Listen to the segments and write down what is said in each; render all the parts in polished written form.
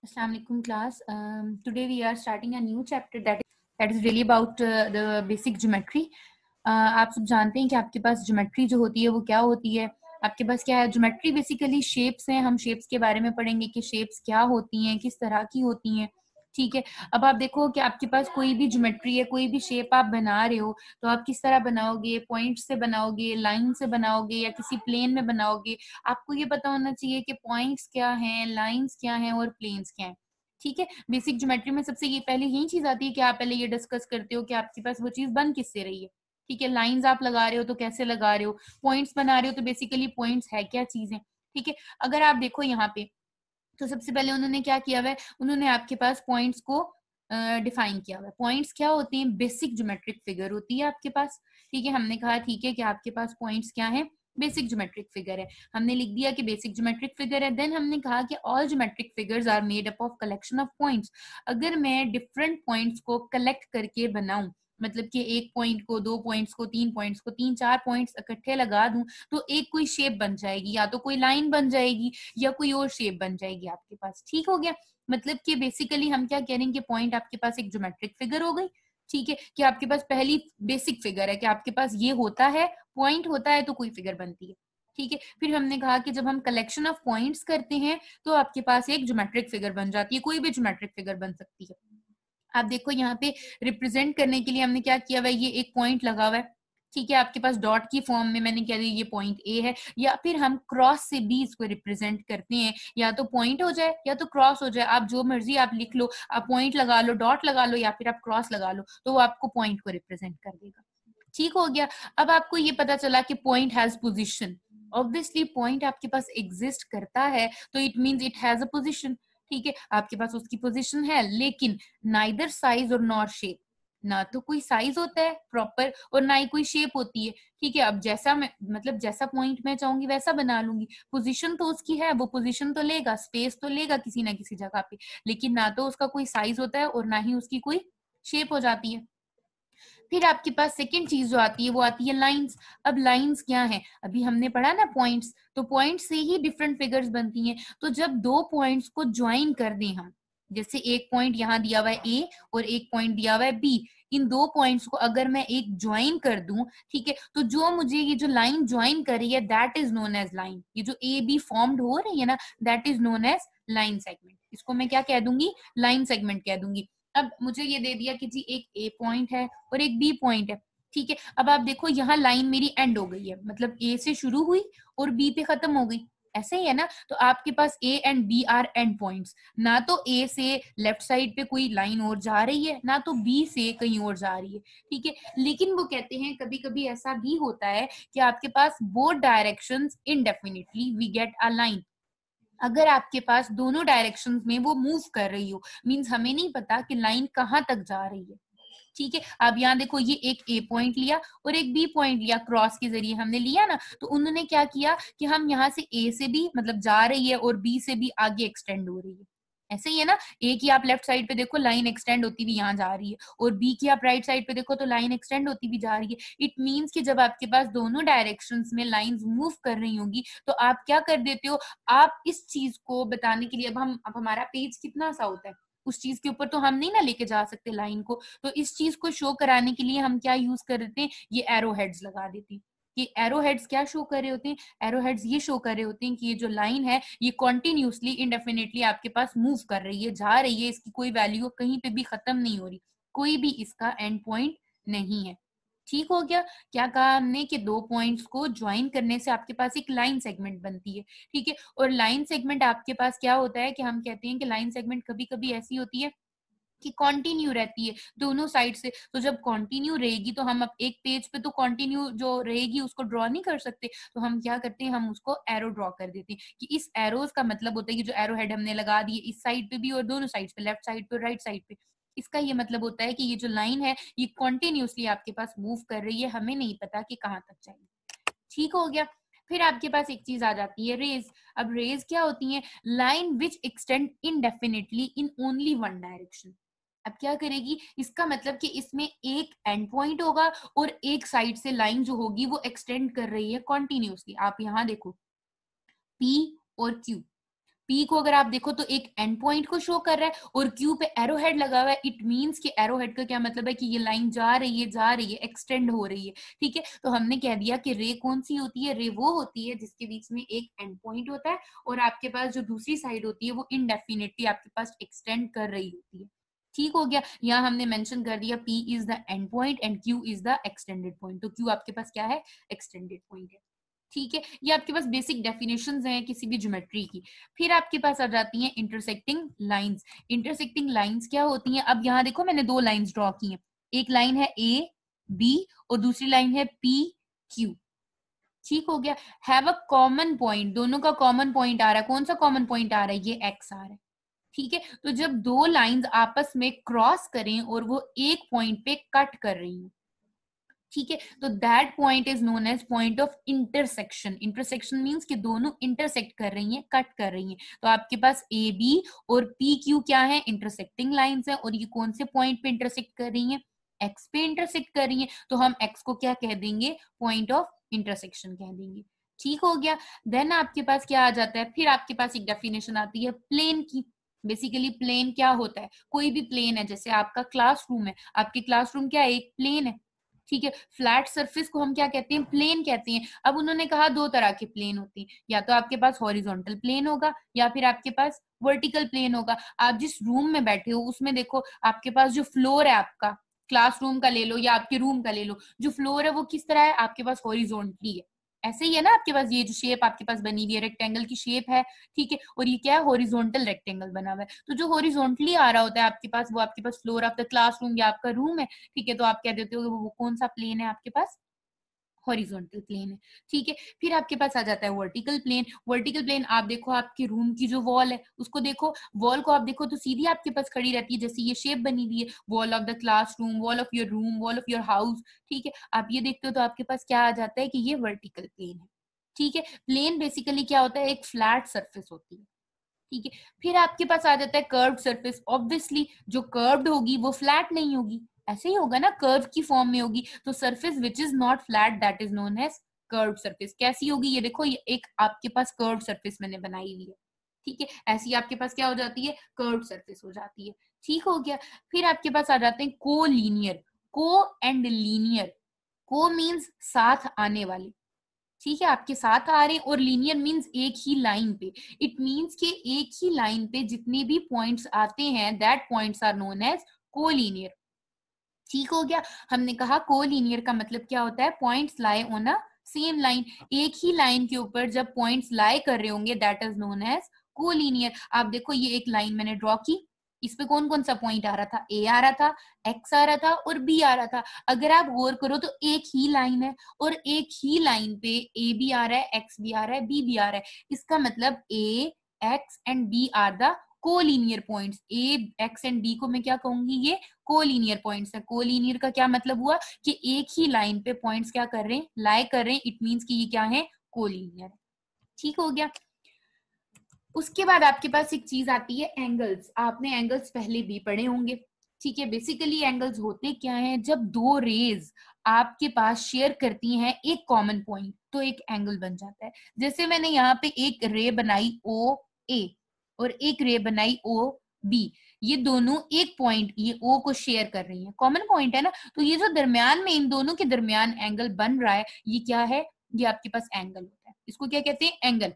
Assalamualaikum class. Today we are starting a new chapter that is really about the basic geometry. आप सब जानते हैं कि आपके पास ज्योमेट्री जो होती है वो क्या होती है. आपके पास क्या है, ज्योमेट्री बेसिकली शेप्स हैं. हम शेप्स के बारे में पढ़ेंगे कि शेप्स क्या होती हैं, किस तरह की होती हैं. ठीक है. अब आप देखो कि आपके पास कोई भी ज्योमेट्री है, कोई भी शेप आप बना रहे हो तो आप किस तरह बनाओगे, पॉइंट से बनाओगे, लाइन से बनाओगे या किसी प्लेन में बनाओगे. आपको ये पता होना चाहिए कि पॉइंट्स क्या हैं, लाइंस क्या हैं और प्लेन्स क्या हैं. ठीक है. बेसिक ज्योमेट्री में सबसे ये पहले यही चीज आती है कि आप पहले ये डिस्कस करते हो कि आपके पास वो चीज बन किससे रही है. ठीक है. लाइंस आप लगा रहे हो तो कैसे लगा रहे हो, पॉइंट्स बना रहे हो तो बेसिकली पॉइंट्स है क्या चीजें. ठीक है. अगर आप देखो यहाँ पे तो सबसे पहले उन्होंने क्या किया हुआ है, उन्होंने आपके पास पॉइंट्स को डिफाइन किया हुआ है. पॉइंट्स क्या होते हैं, बेसिक ज्योमेट्रिक फिगर होती है आपके पास. ठीक है. हमने कहा ठीक है कि आपके पास पॉइंट्स क्या है, बेसिक ज्योमेट्रिक फिगर है. हमने लिख दिया कि बेसिक ज्योमेट्रिक फिगर है. देन हमने कहा कि all geometric figures are made up of collection of points. अगर मैं डिफरेंट पॉइंट्स को कलेक्ट करके बनाऊं, मतलब कि एक पॉइंट को, दो पॉइंट्स को, तीन पॉइंट्स को, तीन चार पॉइंट्स इकट्ठे लगा दूं तो एक कोई शेप बन जाएगी, या तो कोई लाइन बन जाएगी या कोई और शेप बन जाएगी आपके पास. ठीक हो गया. मतलब कि बेसिकली हम क्या कह रहे हैं कि पॉइंट आपके पास एक ज्योमेट्रिक फिगर हो गई. ठीक है. कि आपके पास पहली बेसिक फिगर है कि आपके पास ये होता है, पॉइंट होता है तो कोई फिगर बनती है. ठीक है. फिर हमने कहा कि जब हम कलेक्शन ऑफ पॉइंट्स करते हैं तो आपके पास एक ज्योमेट्रिक फिगर बन जाती है. कोई भी ज्योमेट्रिक फिगर बन सकती है. आप देखो यहाँ पे रिप्रेजेंट करने के लिए हमने क्या किया हुआ है, ये एक पॉइंट लगा हुआ है. ठीक है. आपके पास डॉट की फॉर्म में मैंने कह दिया ये पॉइंट ए है, या फिर हम क्रॉस से भी इसको रिप्रेजेंट करते हैं. या तो पॉइंट हो जाए या तो क्रॉस हो जाए, आप जो मर्जी आप लिख लो, आप पॉइंट लगा लो, डॉट लगा लो या फिर आप क्रॉस लगा लो, तो वो आपको पॉइंट को रिप्रेजेंट कर देगा. ठीक हो गया. अब आपको ये पता चला कि point has position. Obviously point आपके पास एग्जिस्ट करता है तो it means it has a position. ठीक है. आपके पास उसकी पोजीशन है, लेकिन नाइदर साइज और नॉर शेप. ना तो कोई साइज होता है प्रॉपर और ना ही कोई शेप होती है. ठीक है. अब जैसा मैं, मतलब जैसा पॉइंट मैं चाहूंगी वैसा बना लूंगी. पोजीशन तो उसकी है, वो पोजीशन तो लेगा, स्पेस तो लेगा किसी ना किसी जगह पे, लेकिन ना तो उसका कोई साइज होता है और ना ही उसकी कोई शेप हो जाती है. फिर आपके पास सेकंड चीज जो आती है वो आती है लाइंस. अब लाइंस क्या है, अभी हमने पढ़ा ना पॉइंट्स, तो पॉइंट से ही डिफरेंट फिगर्स बनती हैं. तो जब दो पॉइंट्स को ज्वाइन कर दें हम, जैसे एक पॉइंट यहाँ दिया हुआ है ए और एक पॉइंट दिया हुआ है बी, इन दो पॉइंट्स को अगर मैं एक ज्वाइन कर दूं, ठीक है, तो जो मुझे ये जो लाइन ज्वाइन कर रही है that is known as line. ये जो ए बी फॉर्म्ड हो रही है ना, that is known as line segment. इसको मैं क्या कह दूंगी, लाइन सेगमेंट कह दूंगी. अब मुझे ये दे दिया कि जी एक ए पॉइंट है और एक बी पॉइंट है. ठीक है. अब आप देखो यहाँ लाइन मेरी एंड हो गई है, मतलब ए से शुरू हुई और बी पे खत्म हो गई. ऐसे ही है ना. तो आपके पास A and B are end points. ना तो ए से लेफ्ट साइड पे कोई लाइन और जा रही है, ना तो बी से कहीं और जा रही है. ठीक है. लेकिन वो कहते हैं कभी कभी ऐसा भी होता है कि आपके पास both directions indefinitely we get a line. अगर आपके पास दोनों डायरेक्शंस में वो मूव कर रही हो, मींस हमें नहीं पता कि लाइन कहाँ तक जा रही है. ठीक है. अब यहाँ देखो ये एक ए पॉइंट लिया और एक बी पॉइंट लिया, क्रॉस के जरिए हमने लिया ना, तो उन्होंने क्या किया कि हम यहाँ से ए से भी मतलब जा रही है और बी से भी आगे एक्सटेंड हो रही है. ऐसे ही है ना. ए की आप लेफ्ट साइड पे देखो लाइन एक्सटेंड होती हुई यहाँ जा रही है, और बी की आप राइट साइड पे देखो तो लाइन एक्सटेंड होती हुई जा रही है. इट मीन्स कि जब आपके पास दोनों डायरेक्शंस में लाइंस मूव कर रही होंगी तो आप क्या कर देते हो, आप इस चीज को बताने के लिए, अब हमारा पेज कितना सा होता है, उस चीज के ऊपर तो हम नहीं ना लेके जा सकते लाइन को, तो इस चीज को शो कराने के लिए हम क्या यूज कर देते हैं, ये एरो हेड्स लगा देते हैं. ये एरो हेड्स क्या शो कर रहे होते हैं, एरो हेड्स ये शो कर रहे होते हैं कि ये जो लाइन है ये कॉन्टिन्यूसली इंडेफिनेटली आपके पास मूव कर रही है, जा रही है, इसकी कोई वैल्यू कहीं पे भी खत्म नहीं हो रही, कोई भी इसका एंड पॉइंट नहीं है. ठीक हो गया. क्या कहा हमने कि दो पॉइंट्स को ज्वाइन करने से आपके पास एक लाइन सेगमेंट बनती है. ठीक है. और लाइन सेगमेंट आपके पास क्या होता है कि हम कहते हैं कि लाइन सेगमेंट कभी कभी ऐसी होती है कि कंटिन्यू रहती है दोनों साइड से. तो जब कंटिन्यू रहेगी तो हम अब एक पेज पे तो कंटिन्यू जो रहेगी उसको ड्रॉ नहीं कर सकते, तो हम क्या करते हैं, हम उसको एरो ड्रॉ कर देते हैं कि इस एरोज का मतलब होता है कि जो एरो हेड हमने लगा दिए इस साइड पे भी और दोनों साइड पे, लेफ्ट साइड पे और राइट साइड पे, इसका ये मतलब होता है कि ये जो लाइन है ये कॉन्टिन्यूसली आपके पास मूव कर रही है, हमें नहीं पता कि कहाँ तक जाएगी. ठीक हो गया. फिर आपके पास एक चीज आ जाती है रेज. अब रेज क्या होती है, line which extend indefinitely in only one direction. अब क्या करेगी, इसका मतलब कि इसमें एक एंड पॉइंट होगा और एक साइड से लाइन जो होगी वो एक्सटेंड कर रही है कॉन्टिन्यूसली. आप यहाँ देखो P और Q, पी को अगर आप देखो तो एक एंड पॉइंट को शो कर रहा है और क्यू पे एरो हेड लगा हुआ है। इट मींस कि एरो हेड का क्या मतलब है कि ये लाइन जा रही है एक्सटेंड हो रही है। ठीक है, तो हमने कह दिया कि रे कौन सी होती है, रे वो होती है जिसके बीच में एक एंड पॉइंट होता है और आपके पास जो दूसरी साइड होती है वो इनडेफिनेटली आपके पास एक्सटेंड कर रही होती है। ठीक हो गया, यहाँ हमने मेंशन कर दिया P is the end point and Q is the extended point. तो Q आपके पास क्या है, एक्सटेंडेड पॉइंट है। ठीक है, ये आपके पास बेसिक डेफिनेशंस हैं किसी भी ज्योमेट्री की। फिर आपके पास आ जाती हैं इंटरसेक्टिंग लाइंस। इंटरसेक्टिंग लाइंस क्या होती हैं, अब यहाँ देखो मैंने दो लाइंस ड्रॉ की हैं, एक लाइन है A B और दूसरी लाइन है P Q। ठीक हो गया, हैव अ कॉमन पॉइंट, दोनों का कॉमन पॉइंट आ रहा है। कौन सा कॉमन पॉइंट आ रहा है, ये x आ रहा है। ठीक है, तो जब दो लाइंस आपस में क्रॉस करें और वो एक पॉइंट पे कट कर रही हैं, ठीक है, तो that point is known as point of intersection. Intersection means कि दोनों इंटरसेक्ट कर रही हैं, कट कर रही हैं। तो आपके पास ए बी और पी क्यू क्या है, इंटरसेक्टिंग लाइंस है। और ये कौन से पॉइंट पे इंटरसेक्ट कर रही हैं, एक्स पे इंटरसेक्ट कर रही हैं। तो हम एक्स को क्या कह देंगे, पॉइंट ऑफ इंटरसेक्शन कह देंगे। ठीक हो गया, देन आपके पास क्या आ जाता है, फिर आपके पास एक डेफिनेशन आती है प्लेन की। बेसिकली प्लेन क्या होता है, कोई भी प्लेन है, जैसे आपका क्लासरूम है, आपके क्लासरूम क्या है, एक प्लेन है। ठीक है, फ्लैट सरफेस को हम क्या कहते हैं, प्लेन कहते हैं। अब उन्होंने कहा दो तरह के प्लेन होते हैं, या तो आपके पास हॉरिजॉन्टल प्लेन होगा या फिर आपके पास वर्टिकल प्लेन होगा। आप जिस रूम में बैठे हो उसमें देखो आपके पास जो फ्लोर है, आपका क्लासरूम का ले लो या आपके रूम का ले लो, जो फ्लोर है वो किस तरह है, आपके पास हॉरिजॉन्टली है। ऐसे ही है ना, आपके पास ये जो शेप आपके पास बनी हुई है, रेक्टेंगल की शेप है। ठीक है, और ये क्या है, हॉरिजॉन्टल रेक्टेंगल बना हुआ है। तो जो हॉरिजॉन्टली आ रहा होता है आपके पास, वो आपके पास फ्लोर ऑफ द क्लासरूम या आपका रूम है। ठीक है, तो आप कह देते हो वो कौन सा प्लेन है आपके पास, हॉरिजॉन्टल प्लेन है। ठीक है, फिर आपके पास आ जाता है वर्टिकल प्लेन। वर्टिकल प्लेन आप देखो, आपके रूम की जो वॉल है उसको देखो, वॉल को आप देखो तो सीधी आपके पास खड़ी रहती है, जैसे ये शेप बनी हुई है, wall of the classroom, wall of your room, wall of your house. ठीक है, आप ये देखते हो तो आपके पास क्या आ जाता है कि ये वर्टिकल प्लेन है। ठीक है, प्लेन बेसिकली क्या होता है, एक फ्लैट सरफेस होती है। ठीक है, फिर आपके पास आ जाता है कर्व्ड सरफेस। ऑब्वियसली जो कर्व्ड होगी वो फ्लैट नहीं होगी, ऐसे ही होगा ना, कर्व की फॉर्म में होगी। तो surface which is not flat that is known as curved surface. कैसी होगी, ये देखो, ये एक आपके पास कर्व्ड सरफेस मैंने बनाई हुई है। ठीक है, ऐसी आपके पास क्या हो जाती है, कर्व्ड सरफेस हो जाती है। ठीक हो गया, फिर आपके पास आ जाते हैं को लीनियर। को एंड लीनियर, को मीन्स साथ आने वाले, ठीक है, आपके साथ आ रहे हैं, और लीनियर मींस एक ही लाइन पे। इट मींस कि एक ही लाइन पे जितने भी पॉइंट्स आते हैं that points are known as collinear. ठीक हो गया, हमने कहा कोलिनियर का मतलब क्या होता है, points lie on a same line. एक ही लाइन के ऊपर जब पॉइंट्स लाई कर रहे होंगे that is known as collinear. आप देखो ये एक लाइन मैंने ड्रॉ की, इस पे कौन कौन सा पॉइंट आ रहा था, ए आ रहा था, एक्स आ रहा था और बी आ रहा था। अगर आप गौर करो तो एक ही लाइन है और एक ही लाइन पे ए भी आ रहा है, एक्स भी आ रहा है, बी भी आ रहा है। इसका मतलब A, X and B are the collinear points. A, X and B को मैं क्या कहूंगी, ये कोलिनियर पॉइंट्स है। कोलिनियर का क्या मतलब हुआ कि एक ही लाइन पे पॉइंट्स क्या कर रहे हैं, लाई कर रहे हैं। इट मींस कि ये क्या है, कोलिनियर। ठीक हो गया, उसके बाद आपके पास एक चीज आती है एंगल्स। आपने एंगल्स पहले भी पढ़े होंगे। ठीक है, बेसिकली एंगल्स होते क्या हैं, जब दो रेज आपके पास शेयर करती हैं एक कॉमन पॉइंट तो एक एंगल बन जाता है। जैसे मैंने यहाँ पे एक रे बनाई ओ ए और एक रे बनाई ओ बी, ये दोनों एक पॉइंट ये ओ को शेयर कर रही हैं, कॉमन पॉइंट है ना। तो ये जो दरमियान में इन दोनों के दरमियान एंगल बन रहा है, ये क्या है, ये आपके पास एंगल होता है। इसको क्या कहते हैं, एंगल।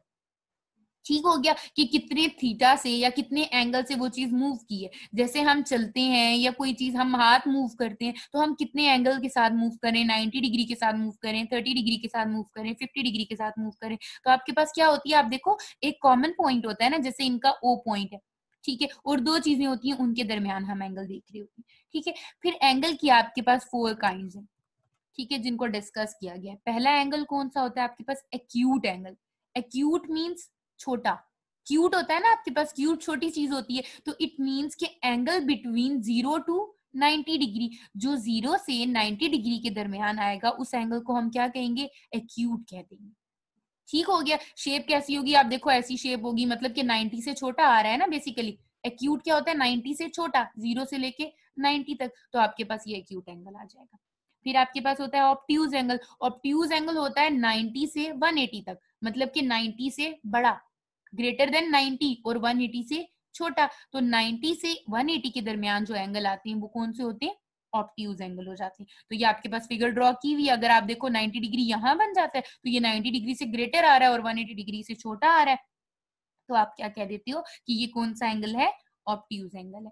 ठीक हो गया, कि कितने थीटा से या कितने एंगल से वो चीज मूव की है। जैसे हम चलते हैं या कोई चीज हम हाथ मूव करते हैं तो हम कितने एंगल के साथ मूव करें, 90 डिग्री के साथ मूव करें, 30 डिग्री के साथ मूव करें, 50 डिग्री के साथ मूव करें। तो आपके पास क्या होती है, आप देखो एक कॉमन पॉइंट होता है ना, जैसे इनका ओ पॉइंट है। ठीक है, और दो चीजें होती हैं उनके दरमियान हम एंगल देख रहे होते हैं। ठीक है, फिर एंगल की आपके पास 4 काइंड है। ठीक है, जिनको डिस्कस किया गया है। पहला एंगल कौन सा होता है आपके पास, एक्यूट एंगल। एक्यूट मींस छोटा, क्यूट होता है ना आपके पास, क्यूट छोटी चीज होती है। तो इट मींस के एंगल बिटवीन 0 टू 90 डिग्री, जो 0 से 90 डिग्री के दरमियान आएगा उस एंगल को हम क्या कहेंगे, एक्यूट कह देंगे। ठीक हो गया, शेप कैसी होगी, आप देखो ऐसी शेप होगी, मतलब कि 90 से छोटा आ रहा है ना बेसिकली। एक्यूट क्या होता है, 90 से छोटा, 0 से लेके 90 तक, तो आपके पास ये एक्यूट एंगल आ जाएगा। फिर आपके पास होता है ऑब्ट्यूज एंगल। ऑब्ट्यूज एंगल होता है 90 से 180 तक, मतलब कि 90 से बड़ा, ग्रेटर देन 90 और 180 से छोटा। तो 90 से 180 के दरमियान जो एंगल आते हैं वो कौन से होते हैं? ऑब्ट्यूज एंगल हो जाते हैं। तो ये आपके पास फिगर ड्रॉ की हुई, अगर आप देखो 90 डिग्री यहाँ बन जाता है तो ये 90 डिग्री से ग्रेटर आ रहा है और 180 डिग्री से छोटा आ रहा है, तो आप क्या कह देते हो कि ये कौन सा एंगल है? ऑब्ट्यूज एंगल है।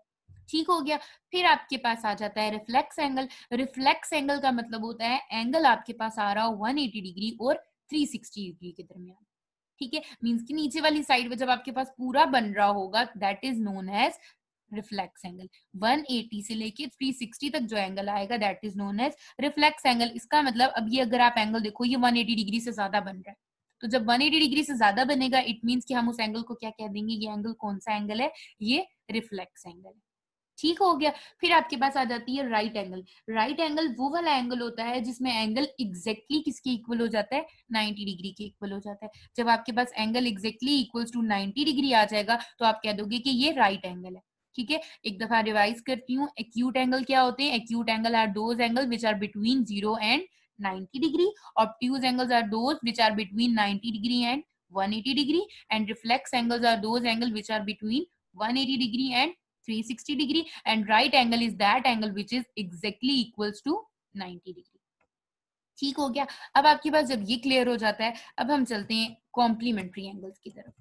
ठीक हो गया। फिर आपके पास आ जाता है रिफ्लेक्स एंगल। रिफ्लेक्स एंगल का मतलब होता है एंगल आपके पास आ रहा हो 180 डिग्री और 360 डिग्री के दरमियान। ठीक है, मींस की नीचे वाली साइड में जब आपके पास पूरा बन रहा होगा that is known as reflex angle. 180 से लेके 360 तक जो एंगल आएगा that is known as reflex angle. इसका मतलब अब ये अगर आप एंगल देखो ये 180 डिग्री से ज्यादा बन रहा है, तो जब 180 डिग्री से ज्यादा बनेगा इट मींस कि हम उस एंगल को क्या कह देंगे? ये एंगल कौन सा एंगल है? ये रिफ्लेक्स एंगल है। ठीक हो गया। फिर आपके पास आ जाती है राइट एंगल। राइट एंगल वो वाला एंगल होता है जिसमें एंगल एग्जैक्टली किसके इक्वल हो जाता है? 90 डिग्री के इक्वल हो जाता है। जब आपके पास angle exactly equals to 90 degree आ जाएगा तो आप कह दोगे कि ये राइट एंगल है। ठीक है, एक दफा रिवाइज करती हूँ। एक्यूट एंगल क्या होते हैं? Acute angle are those angle which are between 0 and 90 degree. Obtuse angles are those which are between 90 degree and 180 degree, and reflex angles are those angle which are between 180 degree and 360 degree, and right angle is that angle which is exactly equals to 90 degree। ठीक हो गया। अब आपके पास जब ये clear हो जाता है अब हम चलते हैं कॉम्प्लीमेंट्री एंगल्स की तरफ।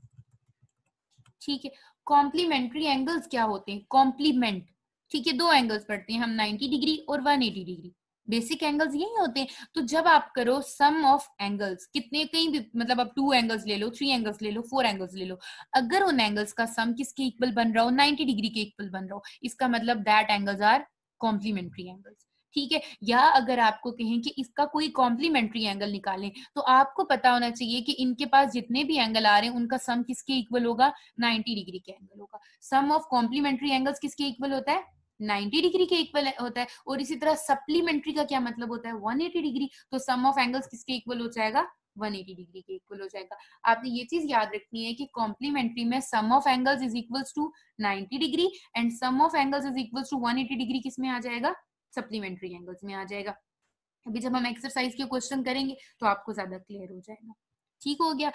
ठीक है, कॉम्प्लीमेंट्री एंगल्स क्या होते हैं? कॉम्प्लीमेंट, ठीक है, दो एंगल्स पढ़ते हैं हम 90 डिग्री और 180 डिग्री। बेसिक एंगल्स यही होते हैं। तो जब आप करो सम ऑफ एंगल्स, कितने कहीं भी मतलब आप 2 एंगल्स ले लो, 3 एंगल्स ले लो, 4 एंगल्स ले लो, अगर उन एंगल्स का सम किसके इक्वल बन रहा हो? 90 डिग्री के इक्वल बन रहा हो, इसका मतलब that angles are complementary angles. ठीक है, या अगर आपको कहें कि इसका कोई कॉम्प्लीमेंट्री एंगल निकालें तो आपको पता होना चाहिए कि इनके पास जितने भी एंगल आ रहे हैं उनका सम किसके इक्वल होगा? 90 डिग्री के एंगल होगा। सम ऑफ कॉम्प्लीमेंट्री एंगल्स किसके इक्वल होता है? 90 डिग्री के इक्वल होता है। और इसी तरह सप्लीमेंट्री का क्या मतलब होता है? 180 डिग्री। तो सम ऑफ एंगल्स किसके इक्वल हो जाएगा? 180 डिग्री के इक्वल हो जाएगा। आपने ये चीज याद रखनी है कि कॉम्प्लीमेंट्री में sum of angles is equals to 90 degree and sum of angles is equals to 180 degree. किस में आ जाएगा? सप्लीमेंट्री एंगल्स में आ जाएगा। अभी जब हम एक्सरसाइज के क्वेश्चन करेंगे तो आपको ज्यादा क्लियर हो जाएगा। ठीक हो गया।